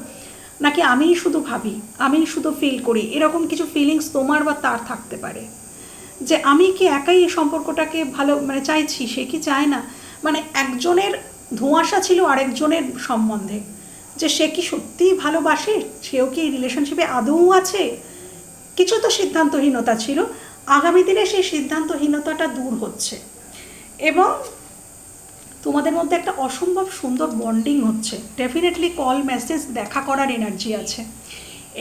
নাকি আমিই শুধু ভাবি, আমিই শুধু ফিল করি, এরকম কিছু ফিলিংস তোমার বা তার থাকতে পারে। যে আমি কি একাই এই সম্পর্কটাকে ভালো চাইছি, সে কি চায় না, একজনের ধোঁয়াশা ছিল আরেকজনের সম্বন্ধে, যে সে কি সত্যিই ভালোবাসে, সেও কি এই রিলেশনশিপে আদৌ আছে। কিছু তো সিদ্ধান্তহীনতা ছিল, আগামী দিনে সেই সিদ্ধান্তহীনতাটা দূর হচ্ছে এবং তোমাদের মধ্যে একটা অসম্ভব সুন্দর বন্ডিং হচ্ছে। ডেফিনেটলি কল, মেসেজ, দেখা করার এনার্জি আছে,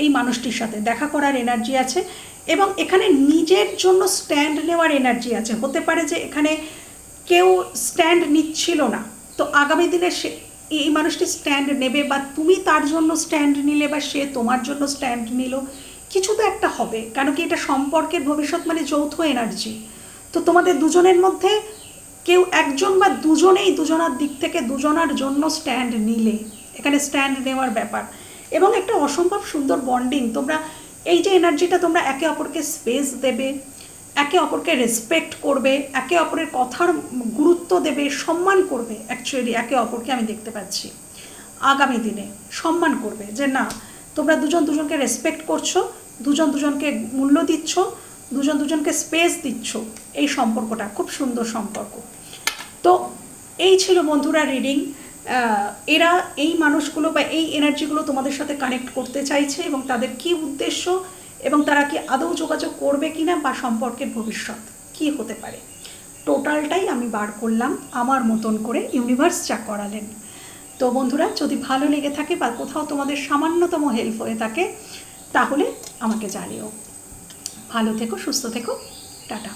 এই মানুষটির সাথে দেখা করার এনার্জি আছে এবং এখানে নিজের জন্য স্ট্যান্ড নেওয়ার এনার্জি আছে। হতে পারে যে এখানে কেউ স্ট্যান্ড নিচ্ছিল না, তো আগামী দিনে সে এই মানুষটি স্ট্যান্ড নেবে, বা তুমি তার জন্য স্ট্যান্ড নিলে, বা সে তোমার জন্য স্ট্যান্ড নিল, কিছু তো একটা হবে। কেন কি এটা সম্পর্কের ভবিষ্যৎ যৌথ এনার্জি। তো তোমাদের দুজনের মধ্যে কেউ একজন বা দুজনেই দুজনার দিক থেকে দুজনার জন্য স্ট্যান্ড নিলে, এখানে স্ট্যান্ড নেওয়ার ব্যাপার এবং একটা অসম্ভব সুন্দর বন্ডিং। তোমরা এই যে এনার্জিটা, তোমরা একে অপরকে স্পেস দেবে, একে অপরকে রেসপেক্ট করবে, একে অপরের কথার গুরুত্ব দেবে, সম্মান করবে। অ্যাকচুয়ালি একে অপরকে আমি দেখতে পাচ্ছি আগামী দিনে সম্মান করবে, যে না তোমরা দুজন দুজনকে রেসপেক্ট করছো, দুজন দুজনকে মূল্য দিচ্ছ, দুজন দুজনকে স্পেস দিচ্ছ, এই সম্পর্কটা খুব সুন্দর সম্পর্ক। তো এই ছিল বন্ধুরা রিডিং। এরা এই মানুষগুলো বা এই এনার্জিগুলো তোমাদের সাথে কানেক্ট করতে চাইছে এবং তাদের কি উদ্দেশ্য এবং তারা কি আদৌ যোগাযোগ করবে কিনা বা সম্পর্কের ভবিষ্যৎ কি হতে পারে, টোটালটাই আমি বার করলাম আমার মতন করে, ইউনিভার্স যা করালেন। তো বন্ধুরা যদি ভালো লেগে থাকে বা কোথাও তোমাদের সামান্যতম হেল্প হয়ে থাকে তাহলে আমাকে জানিও। ভালো থেকো, সুস্থ থেকো, টাটা।